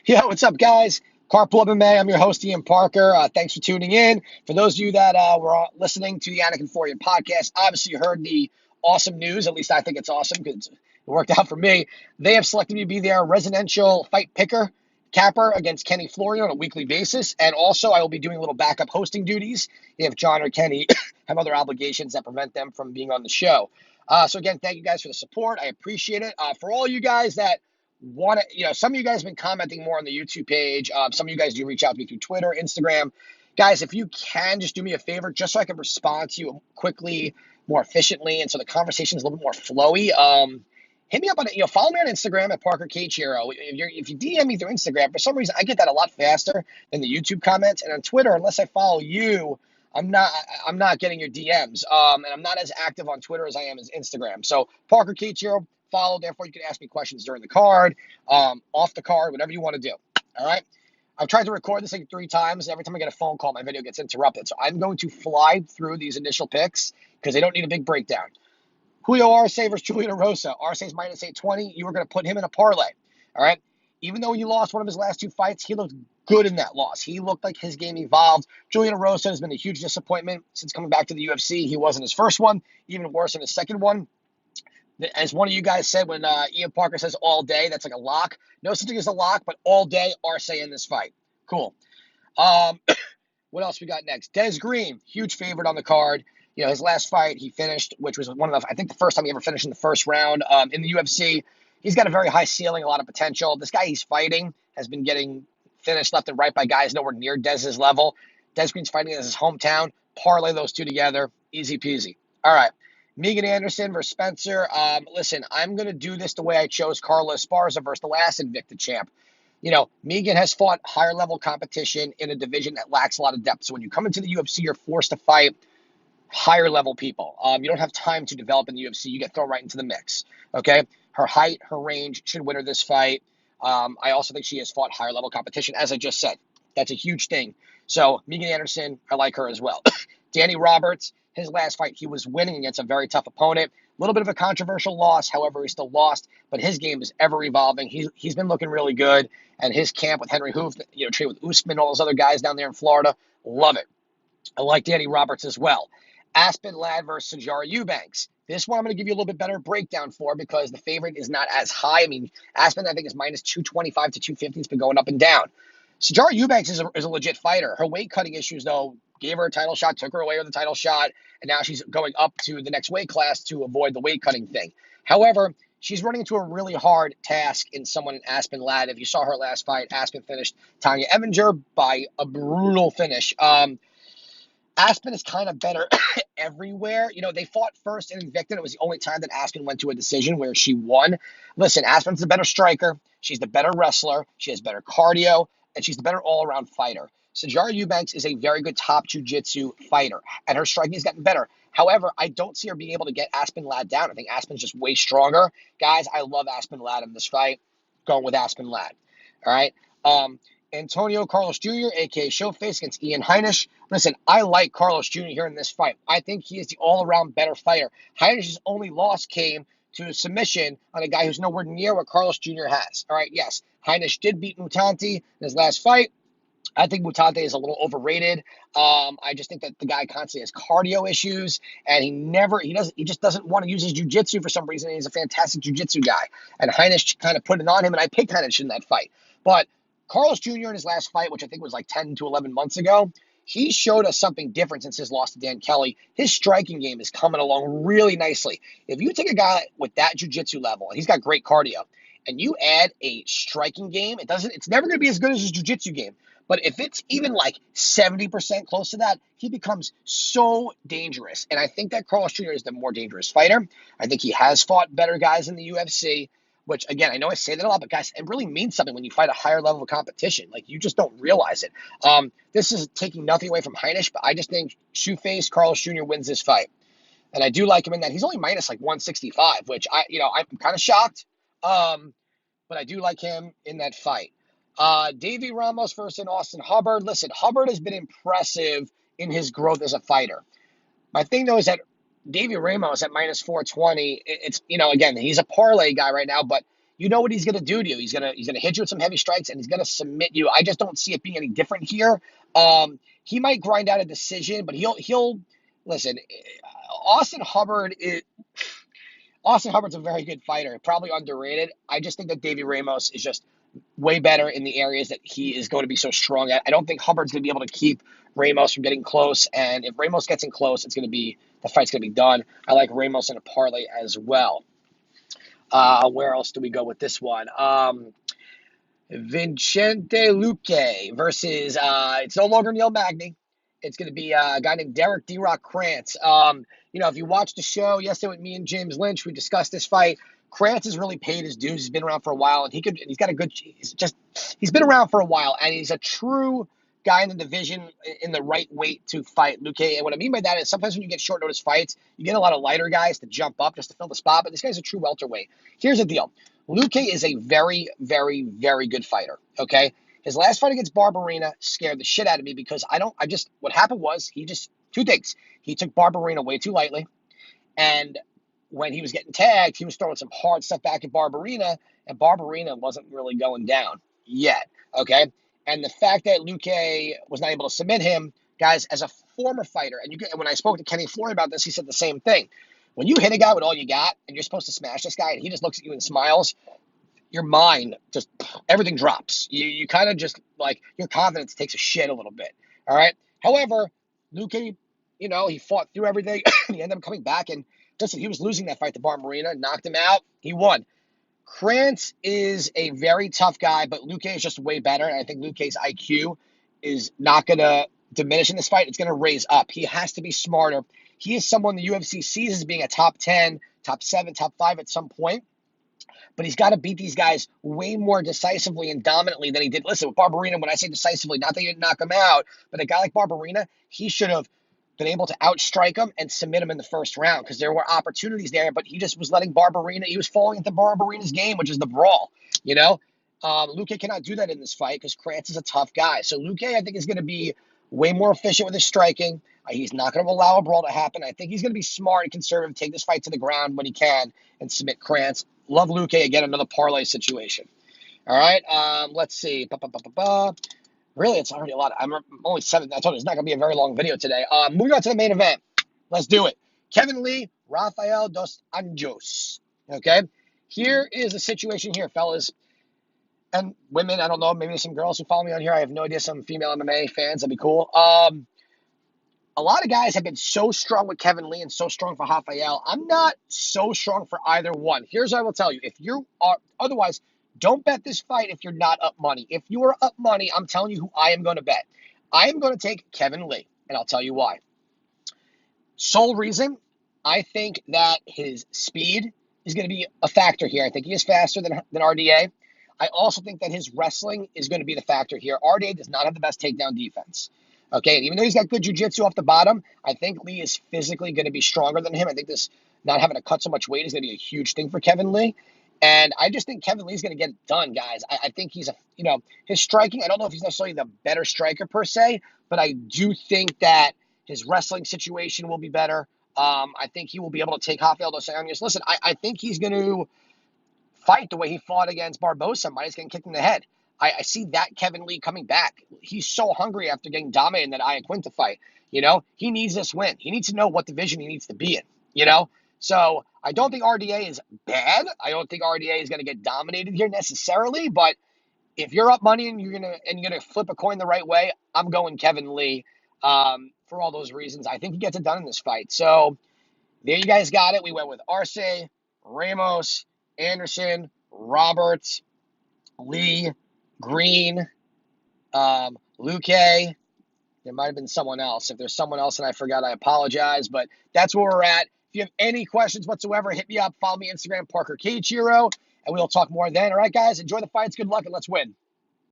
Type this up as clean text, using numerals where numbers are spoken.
Yo, what's up, guys? Carpool MMA. I'm your host, Ian Parker. Thanks for tuning in. For those of you that were listening to the Anakin Forian podcast, obviously you heard the awesome news. At least I think it's awesome because it worked out for me. They have selected me to be their residential fight picker, capper against Kenny Florian on a weekly basis. And also, I will be doing a little backup hosting duties if John or Kenny have other obligations that prevent them from being on the show. So again, thank you guys for the support. I appreciate it. For all you guys that want to, some of you guys have been commenting more on the YouTube page. Some of you guys do reach out to me through Twitter, Instagram. Guys, if you can, just do me a favor, just so I can respond to you quickly, more efficiently, and so the conversation is a little bit more flowy. Hit me up on, follow me on Instagram at Parker Cage Hero. If you DM me through Instagram, for some reason, I get that a lot faster than the YouTube comments. And on Twitter, unless I follow you, I'm not getting your DMs. And I'm not as active on Twitter as I am as Instagram. So Parker Cage Hero, follow. Therefore, you can ask me questions during the card, off the card, whatever you want to do. All right. I've tried to record this like 3 times. Every time I get a phone call, my video gets interrupted. So I'm going to fly through these initial picks because they don't need a big breakdown. Julio Arce versus Julian Erosa. Arce's minus 820. You were going to put him in a parlay. All right. Even though he lost one of his last 2 fights, he looked good in that loss. He looked like his game evolved. Julian Erosa has been a huge disappointment since coming back to the UFC. He wasn't his first one, even worse in his second one. As one of you guys said, when Ian Parker says all day, that's like a lock. No such thing as a lock, but all day, Arce in this fight. Cool. What else we got next? Des Green, huge favorite on the card. His last fight, he finished, which was I think the first time he ever finished in the first round in the UFC. He's got a very high ceiling, a lot of potential. This guy he's fighting has been getting finished left and right by guys nowhere near Dez's level. Des Green's fighting in his hometown. Parlay those two together. Easy peasy. All right. Megan Anderson versus Spencer. Listen, I'm going to do this the way I chose Carla Esparza versus the last Invicta champ. Megan has fought higher level competition in a division that lacks a lot of depth. So when you come into the UFC, you're forced to fight higher level people. You don't have time to develop in the UFC. You get thrown right into the mix. Okay. Her height, her range should win her this fight. I also think she has fought higher level competition, as I just said. That's a huge thing. So Megan Anderson, I like her as well. Danny Roberts, his last fight, he was winning against a very tough opponent. A little bit of a controversial loss. However, he still lost, but his game is ever evolving. He's been looking really good. And his camp with Henry Hoof, trained with Usman, all those other guys down there in Florida, love it. I like Danny Roberts as well. Aspen Ladd versus Sajara Eubanks. This one I'm going to give you a little bit better breakdown for because the favorite is not as high. I mean, Aspen, I think, is minus 225 to 250. It's been going up and down. Sajara Eubanks is a legit fighter. Her weight cutting issues, though, gave her a title shot, took her away with the title shot, and now she's going up to the next weight class to avoid the weight cutting thing. However, she's running into a really hard task in someone in Aspen Ladd. If you saw her last fight, Aspen finished Tanya Evinger by a brutal finish. Aspen is kind of better everywhere. They fought first in Invicta. It was the only time that Aspen went to a decision where she won. Listen, Aspen's the better striker. She's the better wrestler. She has better cardio, and she's the better all-around fighter. Sajara Eubanks is a very good top jiu-jitsu fighter, and her striking has gotten better. However, I don't see her being able to get Aspen Ladd down. I think Aspen's just way stronger. Guys, I love Aspen Ladd in this fight. Going with Aspen Ladd. All right? Antonio Carlos Jr., a.k.a. Showface, against Ian Heinisch. Listen, I like Carlos Jr. here in this fight. I think he is the all-around better fighter. Heinisch's only loss came to a submission on a guy who's nowhere near what Carlos Jr. has. All right, yes, Heinisch did beat Mutanti in his last fight. I think Mutante is a little overrated. I just think that the guy constantly has cardio issues, and he just doesn't want to use his jiu-jitsu for some reason. He's a fantastic jiu-jitsu guy, and Heinisch kind of put it on him, and I picked Heinisch in that fight. But Carlos Jr. in his last fight, which I think was like 10 to 11 months ago, he showed us something different since his loss to Dan Kelly. His striking game is coming along really nicely. If you take a guy with that jiu-jitsu level, and he's got great cardio, and you add a striking game, it's never going to be as good as his jiu-jitsu game. But if it's even like 70% close to that, he becomes so dangerous. And I think that Carlos Jr. is the more dangerous fighter. I think he has fought better guys in the UFC. Which, again, I know I say that a lot, but guys, it really means something when you fight a higher level of competition. Like, you just don't realize it. This is taking nothing away from Heinisch, but I just think Shoeface Carlos Jr. wins this fight. And I do like him in that. He's only minus like 165, which I'm kind of shocked. But I do like him in that fight. Davey Ramos versus Austin Hubbard. Listen, Hubbard has been impressive in his growth as a fighter. My thing, though, is that Davey Ramos at minus 420, it's, again, he's a parlay guy right now, but you know what he's going to do to you. He's gonna hit you with some heavy strikes, and he's going to submit you. I just don't see it being any different here. He might grind out a decision, but he'll listen. Austin Hubbard's a very good fighter, probably underrated. I just think that Davey Ramos is just way better in the areas that he is going to be so strong at. I don't think Hubbard's going to be able to keep Ramos from getting close, and if Ramos gets in close, the fight's going to be done. I like Ramos in a parlay as well. Where else do we go with this one? Vicente Luque versus, it's no longer Neil Magny. It's going to be a guy named Derek D-Rock Krantz. If you watched the show yesterday with me and James Lynch, we discussed this fight. Krantz has really paid his dues. He's been around for a while, and he's been around for a while, and he's a true guy in the division in the right weight to fight Luque. And what I mean by that is sometimes when you get short notice fights, you get a lot of lighter guys to jump up just to fill the spot, but this guy's a true welterweight. Here's the deal. Luque is a very, very, very good fighter, okay? His last fight against Barberena scared the shit out of me because what happened was two things. He took Barberena way too lightly, and when he was getting tagged, he was throwing some hard stuff back at Barberena, and Barberena wasn't really going down yet, okay? And the fact that Luque was not able to submit him, guys, as a former fighter, and when I spoke to Kenny Flory about this, he said the same thing. When you hit a guy with all you got, and you're supposed to smash this guy, and he just looks at you and smiles, your mind just, everything drops. You kind of just, like, your confidence takes a shit a little bit, all right? However, Luque, he fought through everything, and he ended up coming back, and listen, he was losing that fight to Barberena, knocked him out, he won. Krantz is a very tough guy, but Luque is just way better, and I think Luque's IQ is not going to diminish in this fight. It's going to raise up. He has to be smarter. He is someone the UFC sees as being a top 10, top 7, top 5 at some point, but he's got to beat these guys way more decisively and dominantly than he did. Listen, with Barberena, when I say decisively, not that he didn't knock him out, but a guy like Barberena, he should have been able to outstrike him and submit him in the first round because there were opportunities there, but he just was letting Barberena, he was falling into Barberena's game, which is the brawl, Luque cannot do that in this fight because Krantz is a tough guy. So Luque, I think, is going to be way more efficient with his striking. He's not going to allow a brawl to happen. I think he's going to be smart and conservative, take this fight to the ground when he can, and submit Krantz. Love Luque. Again, another parlay situation. All right, let's see. Really, it's already a lot. I'm only 7. I told you it's not going to be a very long video today. Moving on to the main event. Let's do it. Kevin Lee, Rafael dos Anjos. Okay? Here is the situation here, fellas. And women, I don't know, maybe there's some girls who follow me on here. I have no idea. Some female MMA fans, that'd be cool. A lot of guys have been so strong with Kevin Lee and so strong for Rafael. I'm not so strong for either one. Here's what I will tell you. If you are, otherwise, don't bet this fight if you're not up money. If you are up money, I'm telling you who I am going to bet. I am going to take Kevin Lee, and I'll tell you why. Sole reason, I think that his speed is going to be a factor here. I think he is faster than RDA. I also think that his wrestling is going to be the factor here. RDA does not have the best takedown defense. Okay, and even though he's got good jiu-jitsu off the bottom, I think Lee is physically going to be stronger than him. I think this not having to cut so much weight is going to be a huge thing for Kevin Lee. And I just think Kevin Lee's going to get it done, guys. I think he's his striking, I don't know if he's necessarily the better striker per se, but I do think that his wrestling situation will be better. I think he will be able to take Rafael dos Anjos. Listen, I think he's going to fight the way he fought against Barbosa. He's getting kicked in the head. I see that Kevin Lee coming back. He's so hungry after getting dominated in that Iaquinta fight. He needs this win. He needs to know what division he needs to be in, So I don't think RDA is bad. I don't think RDA is going to get dominated here necessarily, but if you're up money and you're gonna flip a coin the right way, I'm going Kevin Lee for all those reasons. I think he gets it done in this fight. So there you guys got it. We went with Arce, Ramos, Anderson, Roberts, Lee, Green, Luque. There might have been someone else. If there's someone else and I forgot, I apologize. But that's where we're at. If you have any questions whatsoever, hit me up. Follow me on Instagram, Parker Kiichiro, and we'll talk more then. All right, guys, enjoy the fights. Good luck, and let's win.